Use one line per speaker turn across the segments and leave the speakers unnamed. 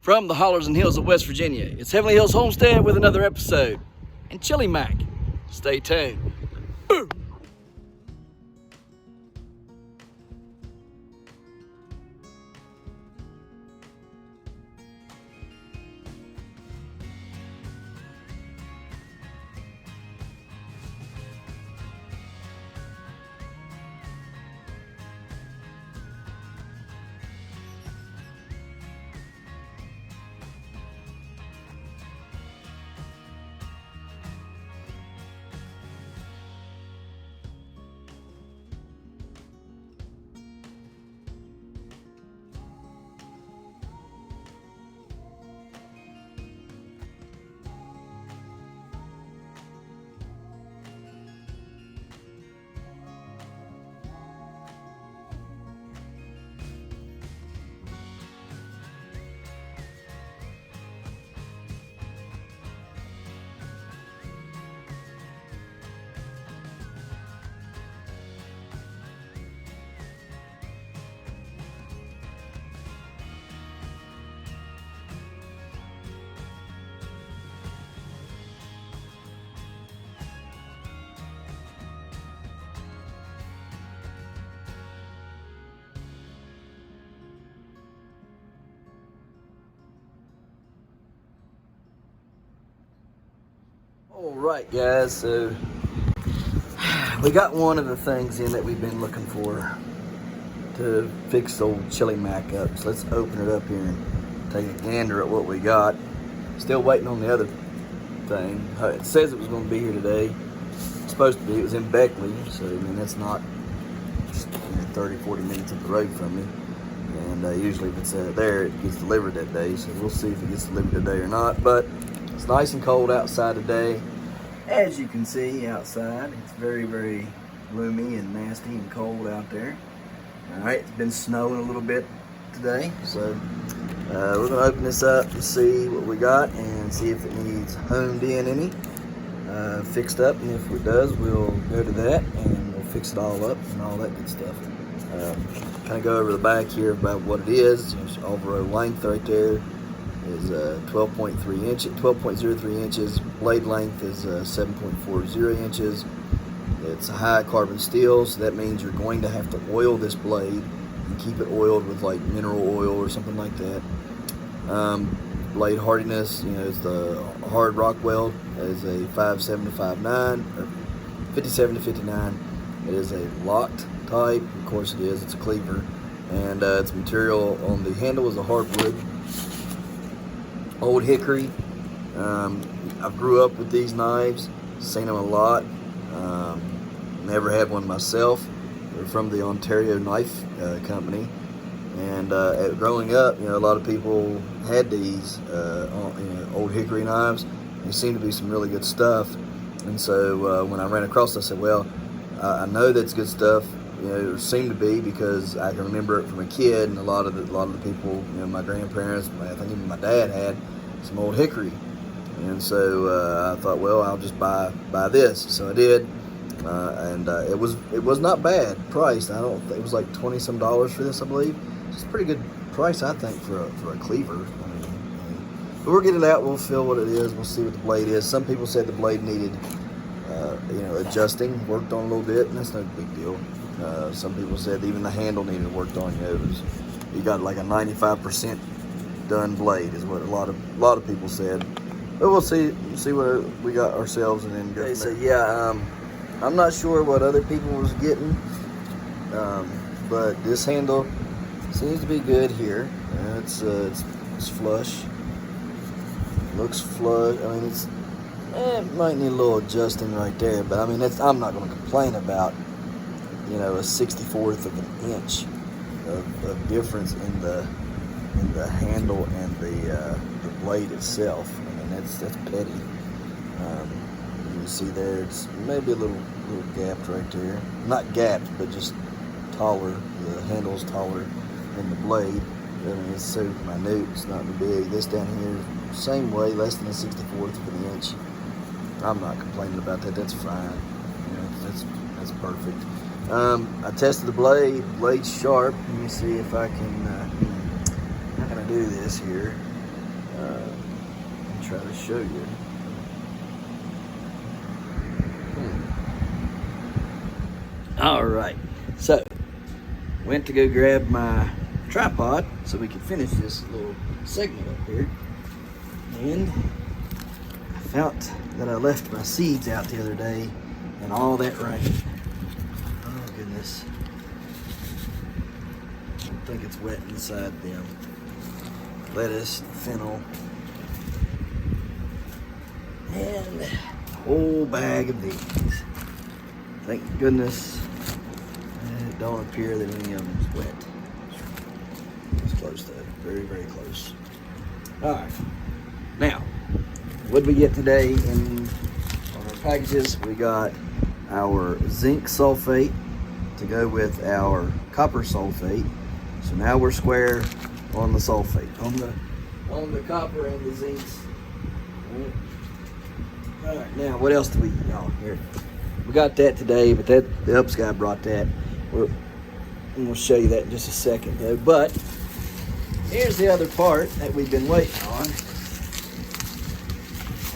From the hollers and hills of West Virginia, it's Heavenly Hills Homestead with another episode. And Chili Mac. Stay tuned. All right, guys, so we got one of the things in that we've been looking for to fix old Chili Mac up. So let's open it up here and take a gander at what we got. Still waiting on the other thing. It says it was going to be here today. It's supposed to be. It was in Beckley, so I mean that's not just 30, 40 minutes up the road from me. And usually if it's there, it gets delivered that day. So we'll see if it gets delivered today or not. But it's nice and cold outside today. As you can see outside, it's very, very gloomy and nasty and cold out there. All right, it's been snowing a little bit today, so we're gonna open this up to see what we got and see if it needs honed in any, fixed up, and if it does, we'll go to that and we'll fix it all up and all that good stuff. Kind of go over the back here about what it is. Overall length right there is 12.03 inches. Blade length is 7.40 inches. It's a high carbon steel, so that means you're going to have to oil this blade and keep it oiled with like mineral oil or something like that. Blade hardiness, is the hard rock weld is a 57 to 59 or 57 to 59. It is a locked type, of course it is. It's a cleaver, and its material on the handle is a hardwood. Old hickory. I grew up with these knives, seen them a lot. Never had one myself. They're from the Ontario Knife Company. And growing up, a lot of people had these old hickory knives. They seem to be some really good stuff. And so when I ran across it, I said, well, I know that's good stuff. It seemed to be because I can remember it from a kid, and a lot of the people, my grandparents, I think even my dad had some old hickory, and so I thought, well, I'll just buy this. So I did, and it was not bad priced. It was like $20-some for this, I believe. It's a pretty good price, I think, for a cleaver. But we'll get it out. We'll feel what it is. We'll see what the blade is. Some people said the blade needed, adjusting, worked on a little bit, and that's no big deal. Some people said even the handle needed worked on. You got like a 95% done blade is what a lot of people said. But we'll see what we got ourselves and then go. Okay, so yeah, I'm not sure what other people was getting, but this handle seems to be good here. It's flush. Looks flush. I mean, it might need a little adjusting right there, but I mean, I'm not going to complain about a 64th of an inch of difference in the handle and the blade itself. I mean, that's petty. You can see there, it's maybe a little gapped right there. Not gapped, but just taller. The handle's taller than the blade. I mean, it's so minute, it's not big. This down here, same way, less than a 64th of an inch. I'm not complaining about that. That's fine. That's perfect. I tested the blade's sharp. Let me see if I can, how can I do this here? Try to show you. All right, so went to go grab my tripod so we could finish this little segment up here, and I found that I left my seeds out the other day and all that rain. Oh goodness, I don't think it's wet inside them. Lettuce, fennel, and a whole bag of these. Thank goodness it don't appear that any of them is wet. It's close though, very, very close. All right, now, what did we get today on our packages? We got our zinc sulfate to go with our copper sulfate. So now we're square on the sulfate, on the copper and the zincs. All right, now what else do we? Oh, here we got that today, but that the Ups guy brought that. We'll show you that in just a second, though. But here's the other part that we've been waiting on,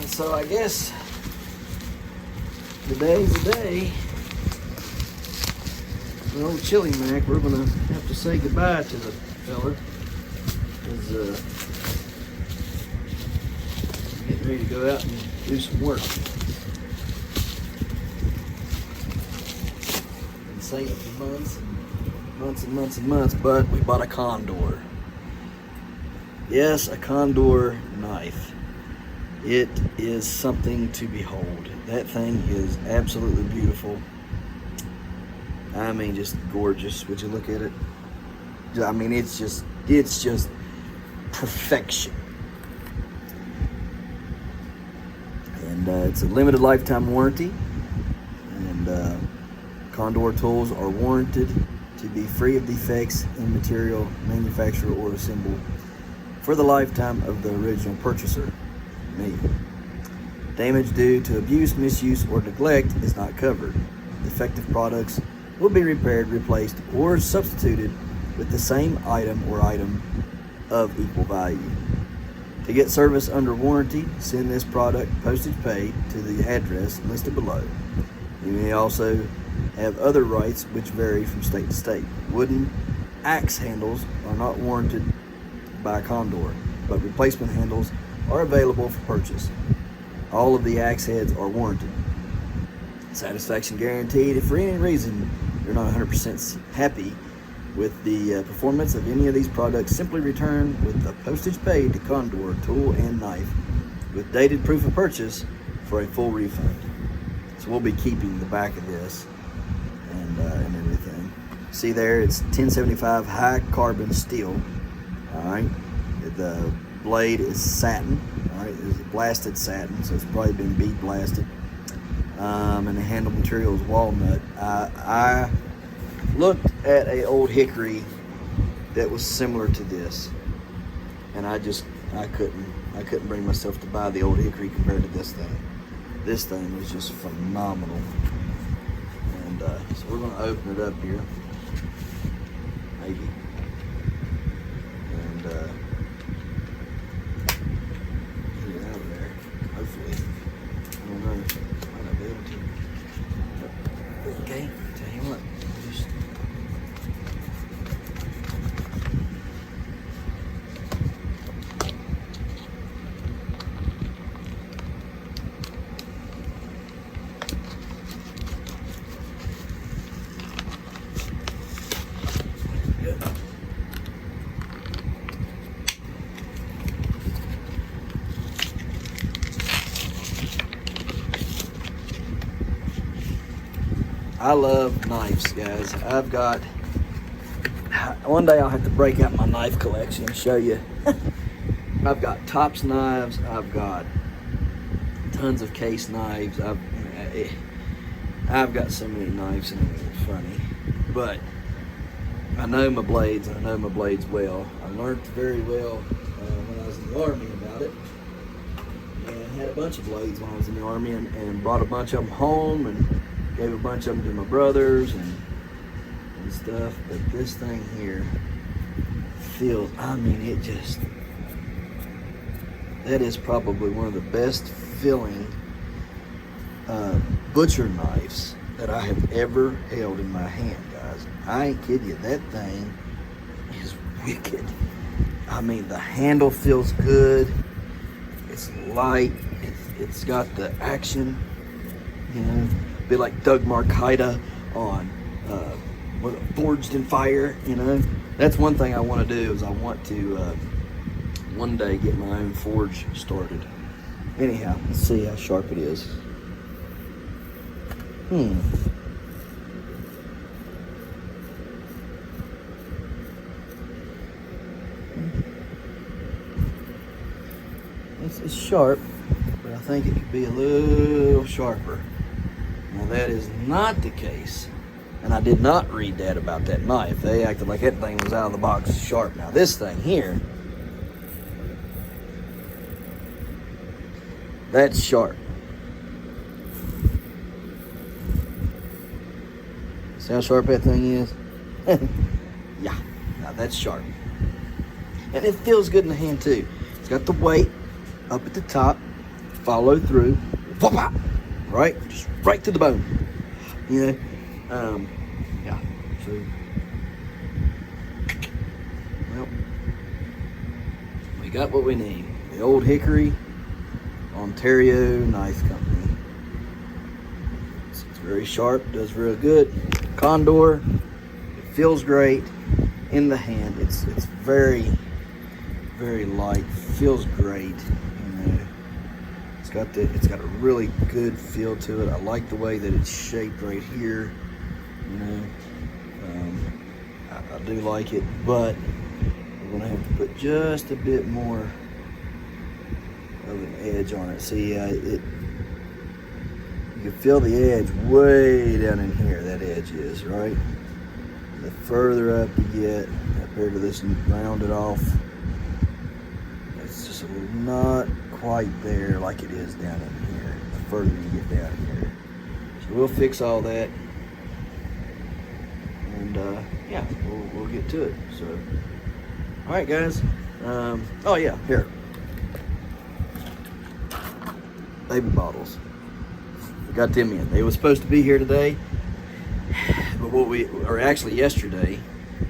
and so I guess today's the day. The old Chili Mac, we're gonna have to say goodbye to the fella. Is getting ready to go out and do some work. Been saying it for months and months and months and months, but we bought a Condor. Yes, a Condor knife. It is something to behold. That thing is absolutely beautiful. I mean, just gorgeous. Would you look at it? I mean, it's just perfection. And it's a limited lifetime warranty. And Condor tools are warranted to be free of defects in material, manufacturer, or assembled for the lifetime of the original purchaser, me. Damage due to abuse, misuse, or neglect is not covered. Defective products will be repaired, replaced, or substituted with the same item or item of equal value. To get service under warranty, send this product postage paid to the address listed below. You may also have other rights which vary from state to state. Wooden axe handles are not warranted by Condor, but replacement handles are available for purchase. All of the axe heads are warranted. Satisfaction guaranteed. If for any reason you're not 100% happy with the performance of any of these products, simply return with the postage paid to Condor Tool and Knife with dated proof of purchase for a full refund. So we'll be keeping the back of this and everything. See there, it's 1075 high carbon steel. All right, the blade is satin. All right, it's blasted satin, so it's probably been bead blasted. And the handle material is walnut. I looked at a old hickory that was similar to this, and I couldn't bring myself to buy the old hickory compared to this thing. This thing was just phenomenal. And so we're gonna open it up here, maybe, and get it out of there. Hopefully, I don't know. Might not be able to. Okay, tell you what. Just good. I love knives, guys. I've got, one day I'll have to break out my knife collection and show you. I've got Tops knives, I've got tons of case knives, I've got so many knives, and it's funny. But I know my blades, and I know my blades well. I learned very well when I was in the Army about it. And had a bunch of blades when I was in the Army, and brought a bunch of them home, and gave a bunch of them to my brothers and stuff. But this thing here feels, I mean, That is probably one of the best feeling butcher knives that I have ever held in my hand, guys. I ain't kidding you. That thing is wicked. I mean, the handle feels good. It's light. It's got the action. You know, be like Doug Marcaida on Forged in Fire. You know, that's one thing I want to do. Is I want to one day get my own forge started. Anyhow, let's see how sharp it is. It's sharp, but I think it could be a little sharper. Now that is not the case, and I did not read that about that knife. They acted like that thing was out of the box sharp. Now this thing here, that's sharp. See how sharp that thing is? Yeah, now that's sharp. And it feels good in the hand too. It's got the weight up at the top, follow through, right? Just right to the bone. You know? Yeah. So, well, we got what we need. The Old Hickory Ontario Knife Company. It's very sharp, does real good. Condor, it feels great in the hand. It's very, very light, feels great. You know, it's got a really good feel to it. I like the way that it's shaped right here. You know, I do like it, but we're gonna have to put just a bit more of an edge on it. See, you can feel the edge way down in here. That edge is right. The further up you get, compared to this rounded off, it's just not quite there like it is down in here. The further you get down here, so we'll fix all that, and yeah, we'll get to it. So, all right, guys. Oh yeah, here, baby bottles. Got them in. They were supposed to be here today, but actually yesterday,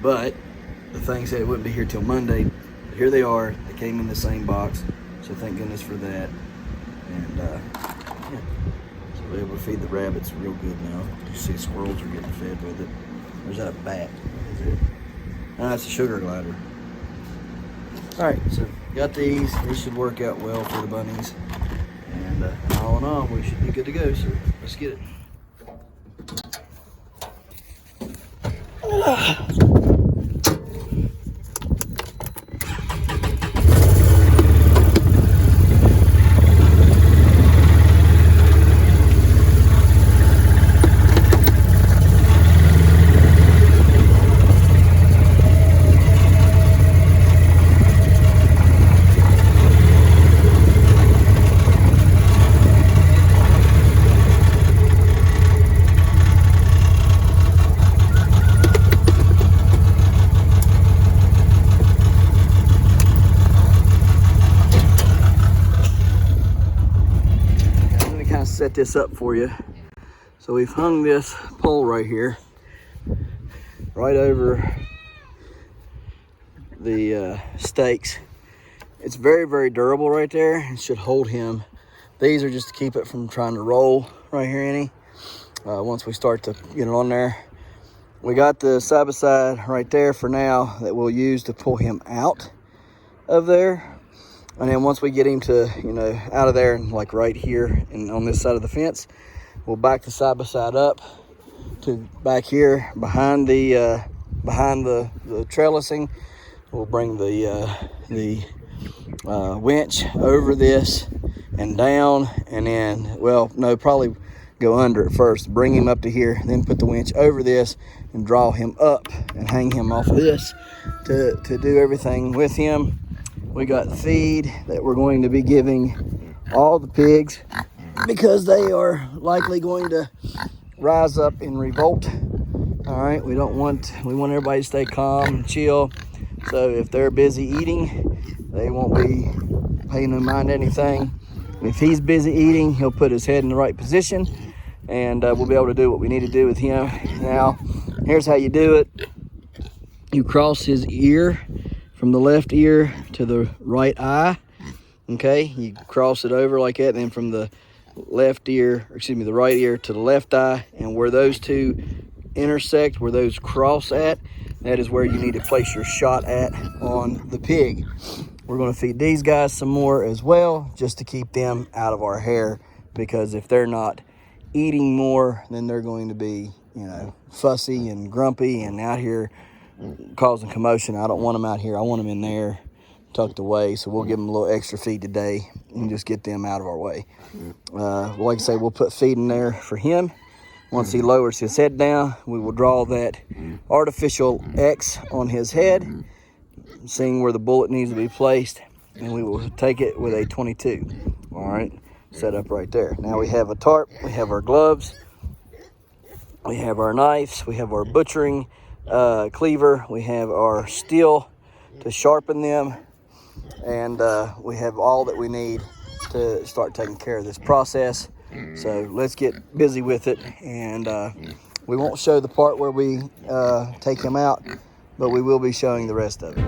but the thing said it wouldn't be here till Monday. But here they are. They came in the same box, so thank goodness for that. And yeah, so we're able to feed the rabbits real good now. You see squirrels are getting fed with it. Or is that a bat? What is it? No, it's a sugar glider. All right, so got these. These should work out well for the bunnies. And all in all, we should be good to go, so let's get it. Set this up for you. So we've hung this pole right here, right over the stakes. It's very, very durable right there. It should hold him. These are just to keep it from trying to roll right here any. Once we start to get it on there. We got the side by side right there for now that we'll use to pull him out of there. And then once we get him to, you know, out of there and like right here and on this side of the fence, we'll back the side by side up to back here behind the trellising. We'll bring the winch over this and down, and then, well, no, probably go under it first. Bring him up to here, then put the winch over this and draw him up and hang him off of this to do everything with him. We got feed that we're going to be giving all the pigs because they are likely going to rise up in revolt. All right, we want everybody to stay calm and chill. So if they're busy eating, they won't be pay no mind anything. If he's busy eating, he'll put his head in the right position, and we'll be able to do what we need to do with him. Now, here's how you do it. You cross his ear from the left ear to the right eye. Okay, you cross it over like that, and then from the left ear, or excuse me, the right ear to the left eye, and where those two intersect, where those cross at, that is where you need to place your shot at on the pig. We're going to feed these guys some more as well, just to keep them out of our hair, because if they're not eating more, then they're going to be, you know, fussy and grumpy and out here causing commotion. I don't want them out here. I want them in there tucked away, so we'll give them a little extra feed today and just get them out of our way. Like I say, we'll put feed in there for him. Once he lowers his head down, we will draw that artificial X on his head, seeing where the bullet needs to be placed, and we will take it with a 22. All right, set up right there. Now we have a tarp, we have our gloves, we have our knives, we have our butchering cleaver, we have our steel to sharpen them, and we have all that we need to start taking care of this process. So let's get busy with it, and we won't show the part where we take him out, but we will be showing the rest of it.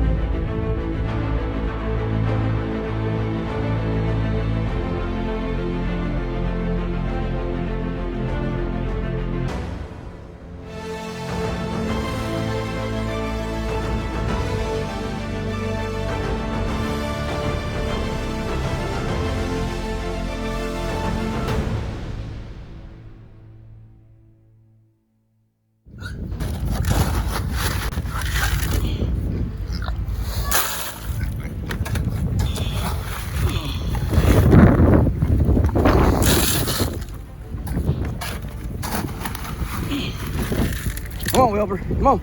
Come on, Wilbur, come on.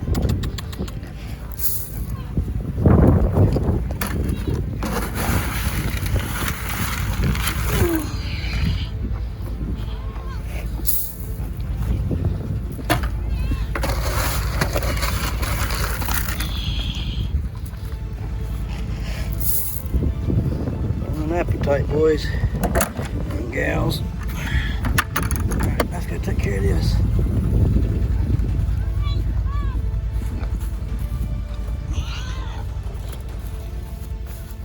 An appetite, boys and gals. All right, let's go take care of this.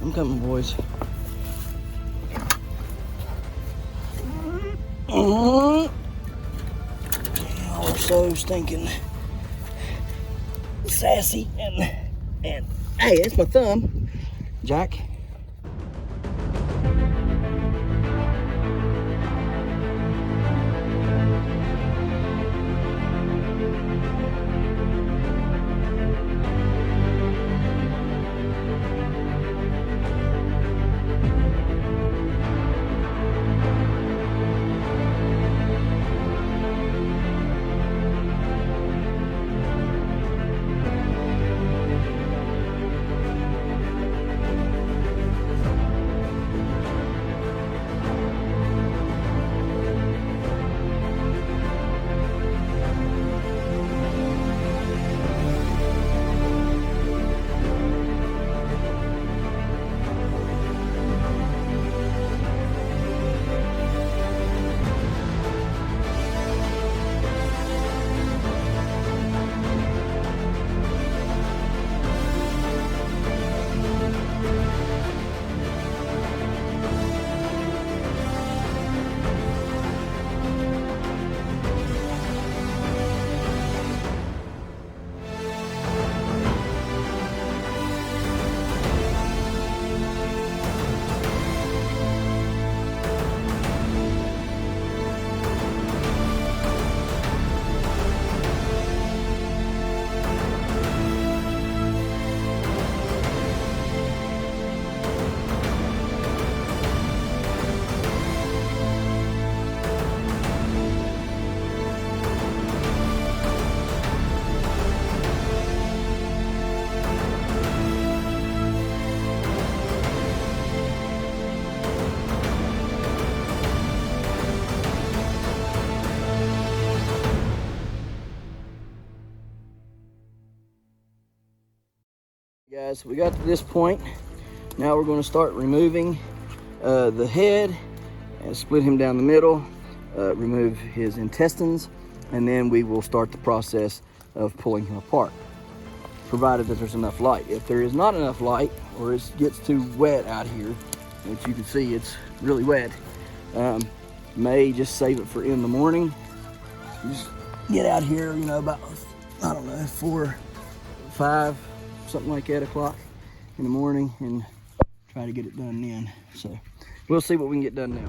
I'm coming, boys. Y'all are so stinking sassy, and hey, that's my thumb, Jack. Guys, we got to this point. Now we're going to start removing
the head and split him down the middle, remove his intestines, and then we will start the process of pulling him apart, provided that there's enough light. If there is not enough light, or it gets too wet out here, which you can see it's really wet, may just save it for in the morning. Just get out here, you know, about, I don't know, 4, 5, something like that o'clock in the morning, and try to get it done then. So we'll see what we can get done now.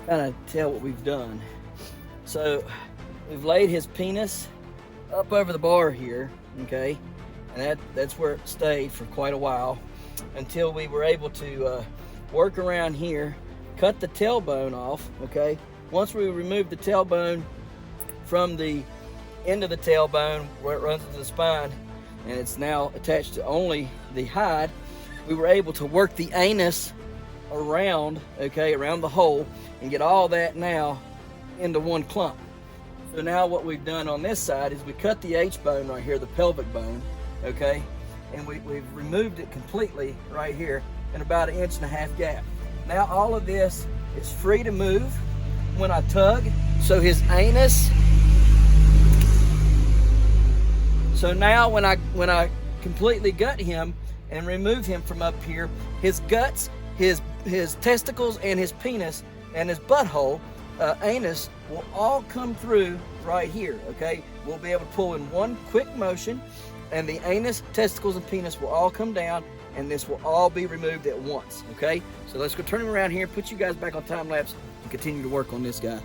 Kind of tell what we've done. So we've laid his penis up over the bar here, okay, and that's where it stayed for quite a while until we were able to work around here, cut the tailbone off, okay. Once we removed the tailbone from the end of the tailbone where it runs into the spine, and it's now attached to only the hide, we were able to work the anus around, okay, around the hole, and get all that now into one clump. So now what we've done on this side is we cut the H-bone right here, the pelvic bone, okay, and we've removed it completely right here in about 1.5 inch gap. Now all of this is free to move when I tug. So his anus, so now when I completely gut him and remove him from up here, his guts, his testicles, and his penis and his butthole, anus, will all come through right here, okay? We'll be able to pull in one quick motion, and the anus, testicles, and penis will all come down, and this will all be removed at once, okay? So let's go turn him around here, put you guys back on time lapse, and continue to work on this guy.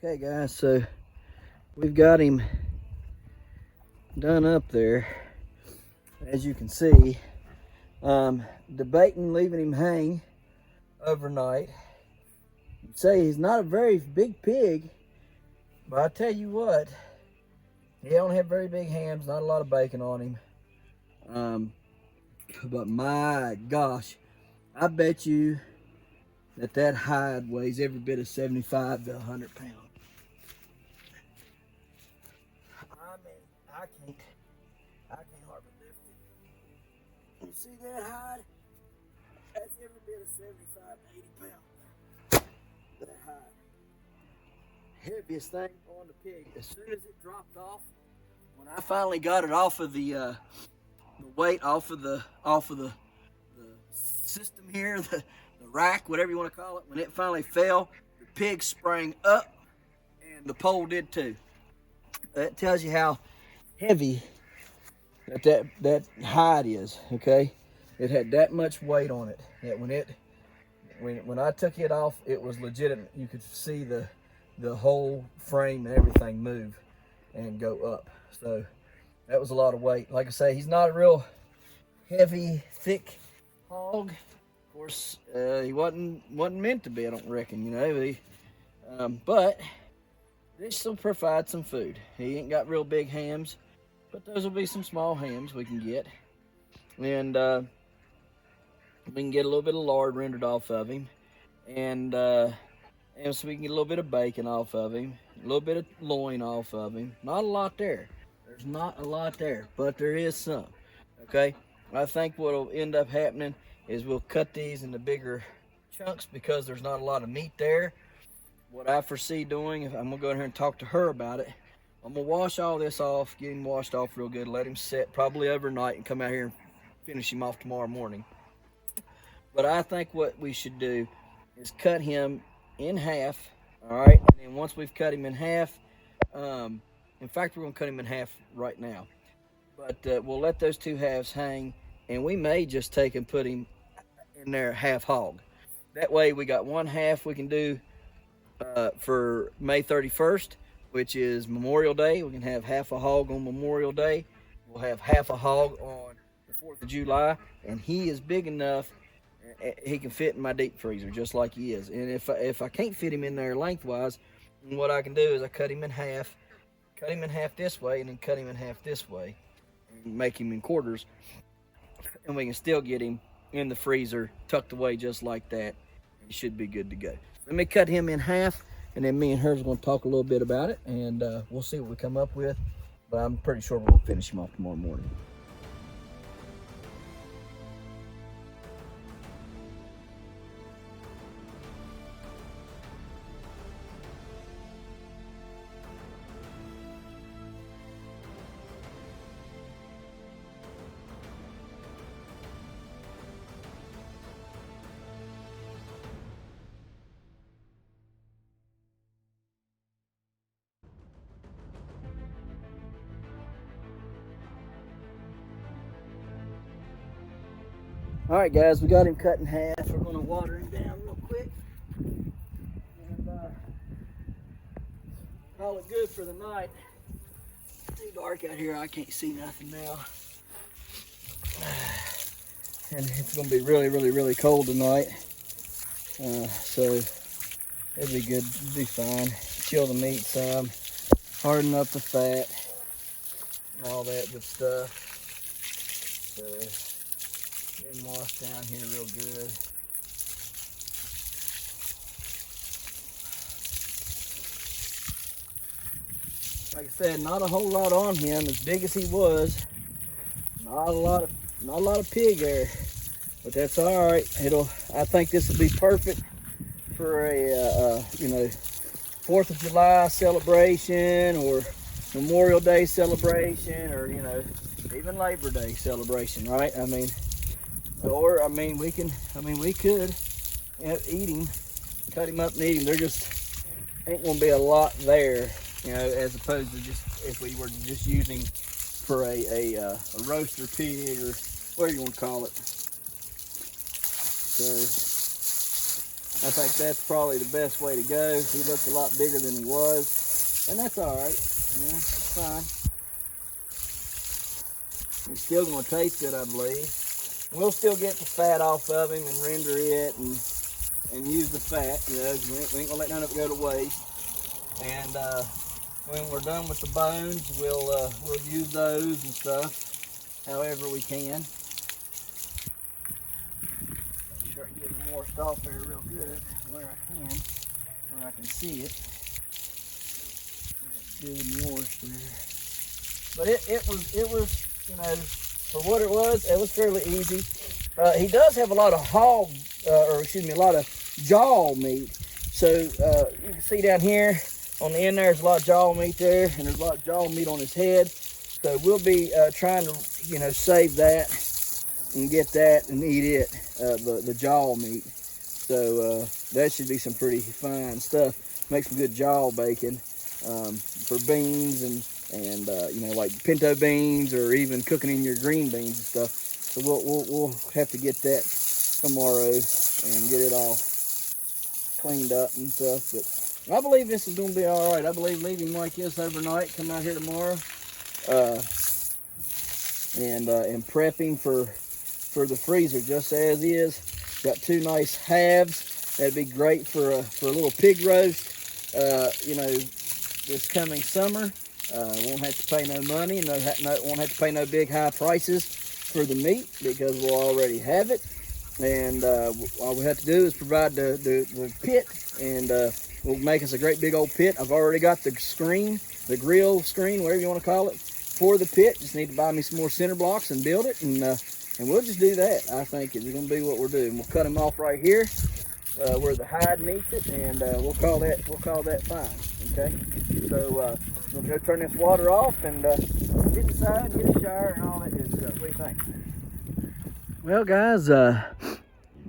Okay guys, so we've got him done up there, as you can see. Debating leaving him hang overnight. You'd say he's not a very big pig, but I tell you what, he don't have very big hams, not a lot of bacon on him. But my gosh, I bet you that hide weighs every bit of 75 to 100 pounds. I mean, I can't hardly lift it. You see that hide? That's every bit of 75 to 80 pounds. That hide. Heaviest thing on the pig. As soon as it dropped off, when I finally got it off of the weight off of the system here, the rack, whatever you want to call it, when it finally fell, the pig sprang up, and the pole did too. That tells you how heavy that hide is, okay? It had that much weight on it that when I took it off, it was legitimate. You could see the the whole frame and everything move and go up. So that was a lot of weight. Like I say, he's not a real heavy, thick hog. Of course, he wasn't meant to be, I don't reckon, you know. But this will provide some food. He ain't got real big hams, but those will be some small hams we can get. And we can get a little bit of lard rendered off of him. And so we can get a little bit of bacon off of him, a little bit of loin off of him. Not a lot there. There's not a lot there, but there is some. Okay? I think what will end up happening is we'll cut these into bigger chunks because there's not a lot of meat there. What I foresee doing, I'm gonna go in here and talk to her about it. I'm gonna wash all this off, get him washed off real good, let him set probably overnight and come out here and finish him off tomorrow morning. But I think what we should do is cut him in half, all right? And then once we've cut him in half, in fact, we're gonna cut him in half right now. But we'll let those two halves hang, and we may just take and put him in there half hog. That way we got one half we can do for May 31st, which is Memorial Day. We can have half a hog on Memorial Day. We'll have half a hog on the 4th of July, and he is big enough, he can fit in my deep freezer just like he is. And if I can't fit him in there lengthwise, what I can do is I cut him in half this way, and then cut him in half this way, and make him in quarters, and we can still get him in the freezer tucked away just like that. He should be good to go. Let me cut him in half, and then me and her are going to talk a little bit about it, and we'll see what we come up with. But I'm pretty sure we're going to finish him off tomorrow morning. All right, guys, we got him cut in half. We're going to water him down real quick and call it good for the night. It's too dark out here. I can't see nothing now. And it's going to be really, really, really cold tonight. So it'll be good. It'll be fine. Chill the meat some, harden up the fat, and all that good stuff. So, and wash down here real good. Like I said, not a whole lot on him. As big as he was, not a lot of pig hair, but that's all right. I think this will be perfect for a 4th of July celebration, or Memorial Day celebration, or even Labor Day celebration, right? We could eat him, cut him up and eat him. There just ain't gonna be a lot there, as opposed to just if we were just using for a roaster pig, or whatever you want to call it. So I think that's probably the best way to go. He looked a lot bigger than he was, and that's all right. It's fine. He's still gonna taste good, I believe. We'll still get the fat off of him and render it and use the fat. We ain't gonna let none of it go to waste. And when we're done with the bones, we'll use those and stuff however we can. Make sure I get it washed off there real good where I can see it. Good and washed there. But it was for what it was fairly easy. He does have a lot of a lot of jaw meat. So you can see down here on the end there's a lot of jaw meat there, and there's a lot of jaw meat on his head. So we'll be trying to save that and get that and eat it, the jaw meat. So that should be some pretty fine stuff. Make some good jaw bacon for beans and like pinto beans, or even cooking in your green beans and stuff. So we'll have to get that tomorrow and get it all cleaned up and stuff. But I believe this is going to be all right. I believe leaving him like this overnight, come out here tomorrow, and prepping for the freezer just as is. Got 2 nice halves. That'd be great for a little pig roast. You know, this coming summer. Won't have to pay no money, and won't have to pay no big high prices for the meat because we'll already have it. And all we have to do is provide the pit, and we'll make us a great big old pit. I've already got the screen, the grill screen, whatever you want to call it, for the pit. Just need to buy me some more cinder blocks and build it, and we'll just do that. I think it's going to be what we're doing. We'll cut them off right here where the hide meets it, and we'll call that fine. Okay, so we'll go turn this water off and get inside, get a shower, and all that good stuff. What do you think? Well, guys,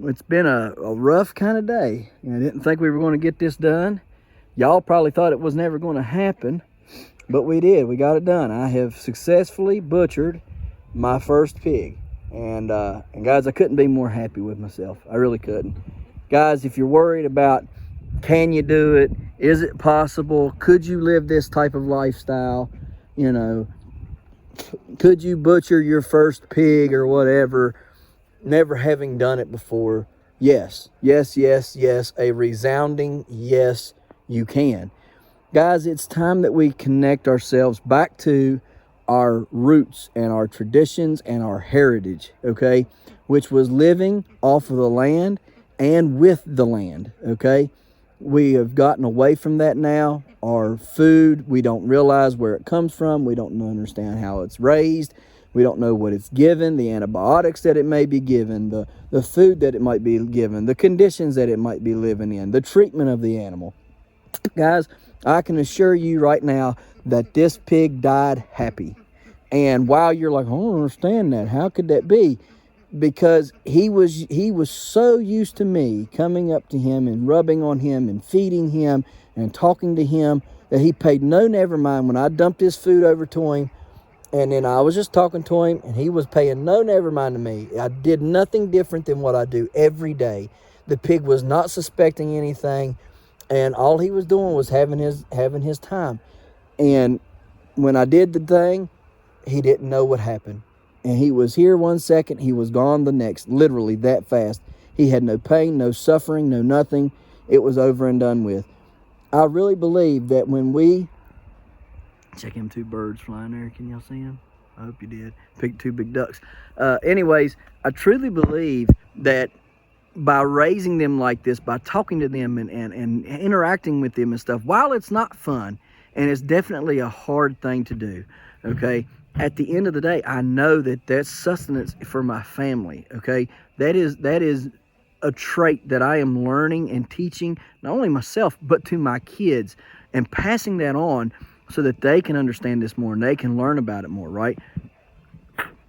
it's been a rough kind of day. I didn't think we were going to get this done. Y'all probably thought it was never going to happen, but we did. We got it done. I have successfully butchered my first pig. And guys, I couldn't be more happy with myself. I really couldn't. Guys, if you're worried about can you do it, is it possible, could you live this type of lifestyle, you know, could you butcher your first pig or whatever, never having done it before? Yes, yes, yes, yes, a resounding yes, you can. Guys, it's time that we connect ourselves back to our roots and our traditions and our heritage, okay, which was living off of the land and with the land, okay. We have gotten away from that now. Our food, we don't realize where it comes from. We don't understand how it's raised. We don't know what it's given, the antibiotics that it may be given, the food that it might be given, the conditions that it might be living in, the treatment of the animal. Guys, I can assure you right now that this pig died happy. And while you're like, I don't understand that, how could that be? Because he was so used to me coming up to him and rubbing on him and feeding him and talking to him that he paid no never mind when I dumped his food over to him. And then I was just talking to him, and he was paying no never mind to me. I did nothing different than what I do every day. The pig was not suspecting anything, and all he was doing was having his time. And when I did the thing, he didn't know what happened. And he was here 1 second, he was gone the next, literally that fast. He had no pain, no suffering, no nothing. It was over and done with. I really believe that when we... Check them 2 birds flying there. Can y'all see them? I hope you did. Picked 2 big ducks. Anyways, I truly believe that by raising them like this, by talking to them and interacting with them and stuff, while it's not fun, and it's definitely a hard thing to do, okay, at the end of the day, I know that that's sustenance for my family, okay? That is a trait that I am learning and teaching, not only myself, but to my kids, and passing that on so that they can understand this more and they can learn about it more, right?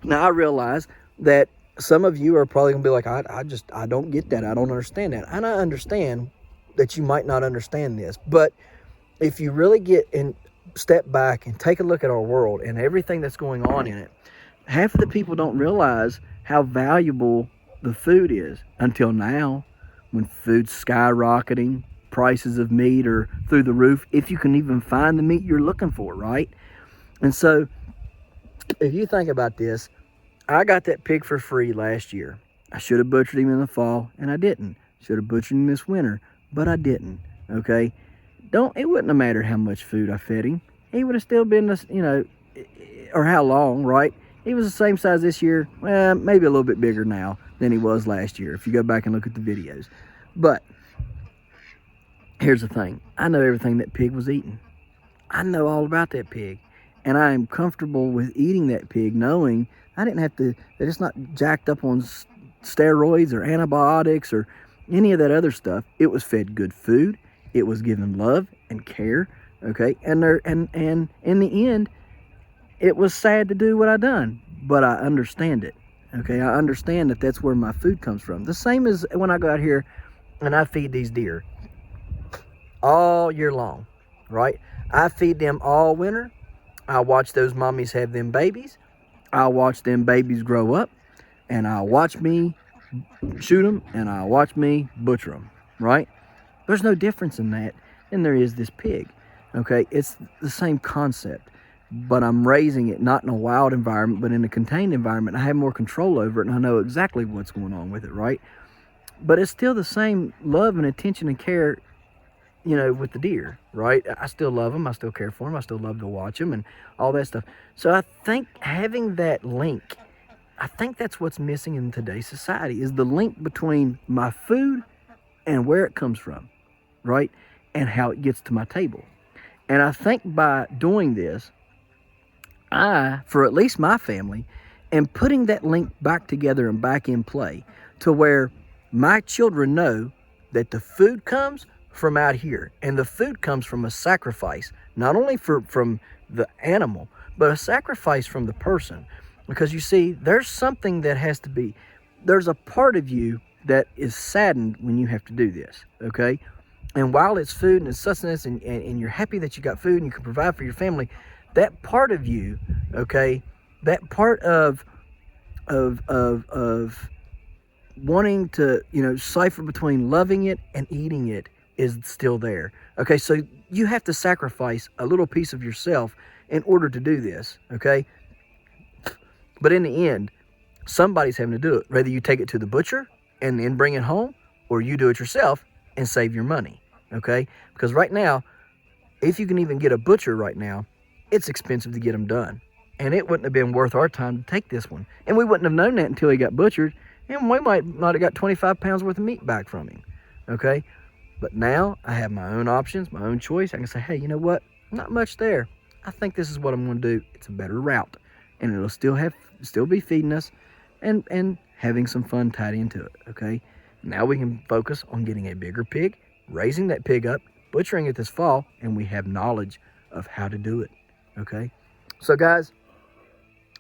Now, I realize that some of you are probably going to be like, I don't get that. I don't understand that. And I understand that you might not understand this. But if you really get in, step back and take a look at our world and everything that's going on in it, half of the people don't realize how valuable the food is until now, when food's skyrocketing, prices of meat are through the roof, if you can even find the meat you're looking for, right? And so if you think about this, I got that pig for free last year. I should have butchered him in the fall, and I didn't. Should have butchered him this winter, but I didn't, okay? It wouldn't have mattered how much food I fed him. He would have still been, or how long, right? He was the same size this year. Well, maybe a little bit bigger now than he was last year, if you go back and look at the videos. But here's the thing. I know everything that pig was eating. I know all about that pig. And I am comfortable with eating that pig, knowing I didn't have to, that it's not jacked up on steroids or antibiotics or any of that other stuff. It was fed good food. It was given love and care, okay? And in the end, it was sad to do what I done, but I understand it, okay? I understand that that's where my food comes from. The same as when I go out here and I feed these deer all year long, right? I feed them all winter. I watch those mommies have them babies. I watch them babies grow up, and I watch me shoot them, and I watch me butcher them, right? There's no difference in that. than there is this pig. Okay, it's the same concept, but I'm raising it not in a wild environment, but in a contained environment. I have more control over it, and I know exactly what's going on with it, right? But it's still the same love and attention and care, you know, with the deer, right? I still love them. I still care for them. I still love to watch them and all that stuff. So I think having that link, I think that's what's missing in today's society, is the link between my food and where it comes from, right? And how it gets to my table. And I think by doing this, I, for at least my family, am putting that link back together and back in play to where my children know that the food comes from out here, and the food comes from a sacrifice, not only from the animal, but a sacrifice from the person. Because you see, there's something that has to be, there's a part of you that is saddened when you have to do this, okay? And while it's food and it's sustenance and you're happy that you got food and you can provide for your family, that part of you, okay, that part of wanting to, you know, cipher between loving it and eating it is still there. Okay, so you have to sacrifice a little piece of yourself in order to do this, okay? But in the end, somebody's having to do it. Whether you take it to the butcher and then bring it home, or you do it yourself and save your money, okay? Because right now, if you can even get a butcher right now, it's expensive to get them done. And it wouldn't have been worth our time to take this one. And we wouldn't have known that until he got butchered, and we might not have got 25 pounds worth of meat back from him, okay? But now I have my own options, my own choice. I can say, hey, you know what? Not much there. I think this is what I'm going to do. It's a better route, and it'll still be feeding us and having some fun tied into it, okay? Now we can focus on getting a bigger pig, raising that pig up, butchering it this fall, and we have knowledge of how to do it, okay? So guys,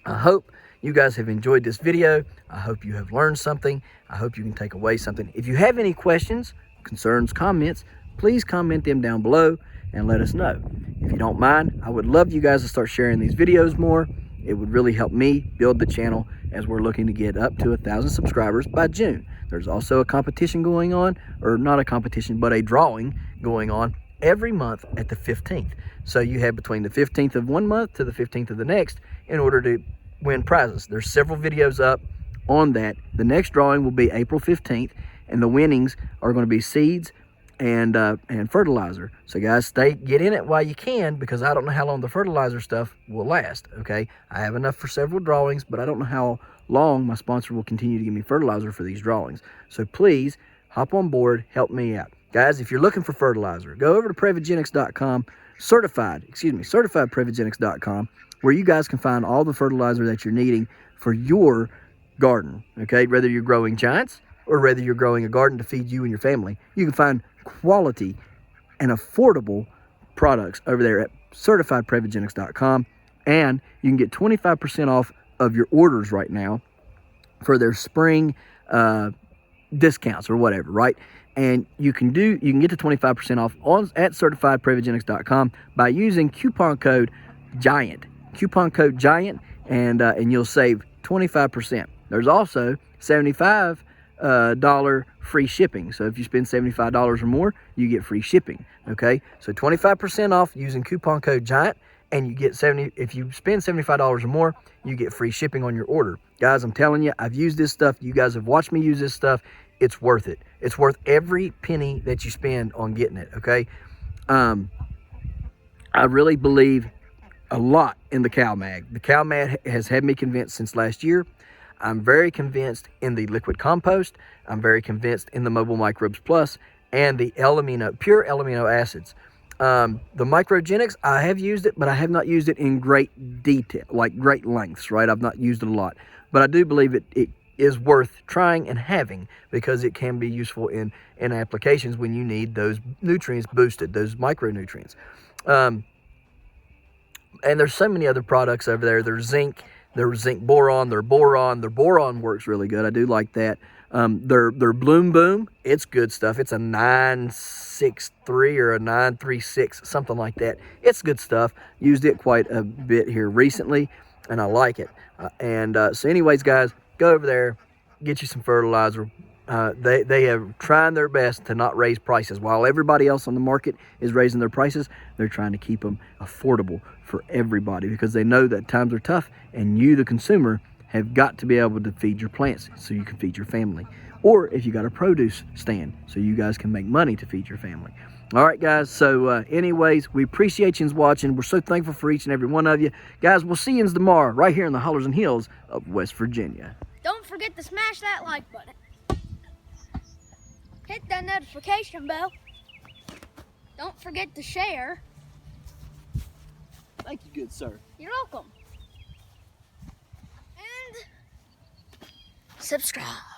I hope you guys have enjoyed this video. I hope you have learned something. I hope you can take away something. If you have any questions, concerns, comments, please comment them down below and let us know. If you don't mind, I would love you guys to start sharing these videos more. It would really help me build the channel as we're looking to get up to 1,000 subscribers by June. There's also a competition going on, or not a competition, but a drawing going on every month at the 15th. So you have between the 15th of one month to the 15th of the next in order to win prizes. There's several videos up on that. The next drawing will be April 15th, and the winnings are going to be seeds and fertilizer. So guys, get in it while you can, because I don't know how long the fertilizer stuff will last, okay? I have enough for several drawings, but I don't know how long my sponsor will continue to give me fertilizer for these drawings. So please hop on board, help me out. Guys, if you're looking for fertilizer, go over to Previgenics.com, certified Previgenics.com, where you guys can find all the fertilizer that you're needing for your garden, okay? Whether you're growing giants or whether you're growing a garden to feed you and your family, you can find quality and affordable products over there at CertifiedPrevigenics.com, and you can get 25% off of your orders right now for their spring discounts or whatever, right? And you can get to 25% off at CertifiedPrevigenics.com by using coupon code GIANT, and you'll save 25%. There's also $75 free shipping. So if you spend $75 or more, you get free shipping, okay? So 25% off using coupon code GIANT, and you get if you spend $75 or more, you get free shipping on your order. Guys, I'm telling you, I've used this stuff. You guys have watched me use this stuff. It's worth it. It's worth every penny that you spend on getting it, okay? I really believe a lot in the CalMag. The CalMag has had me convinced since last year. I'm very convinced in the liquid compost. I'm very convinced in the Mobile Microbes Plus and the pure L-amino acids. The Microgenics, I have used it, but I have not used it in great detail, like great lengths, right? I've not used it a lot. But I do believe it is worth trying and having, because it can be useful in applications when you need those nutrients boosted, those micronutrients. And there's so many other products over there. There's zinc boron, their boron works really good. I do like that. Their Bloom Boom, it's good stuff. It's a 963 or a 936, something like that. It's good stuff. Used it quite a bit here recently, and I like it. So anyways, guys, go over there, get you some fertilizer, They have trying their best to not raise prices. While everybody else on the market is raising their prices, they're trying to keep them affordable for everybody because they know that times are tough and you, the consumer, have got to be able to feed your plants so you can feed your family. Or if you got a produce stand so you guys can make money to feed your family. All right, guys. So anyways, we appreciate you watching. We're so thankful for each and every one of you. Guys, we'll see you tomorrow right here in the hollers and hills of West Virginia.
Don't forget to smash that like button. Hit that notification bell. Don't forget to share.
Thank you, good sir.
You're welcome. And subscribe.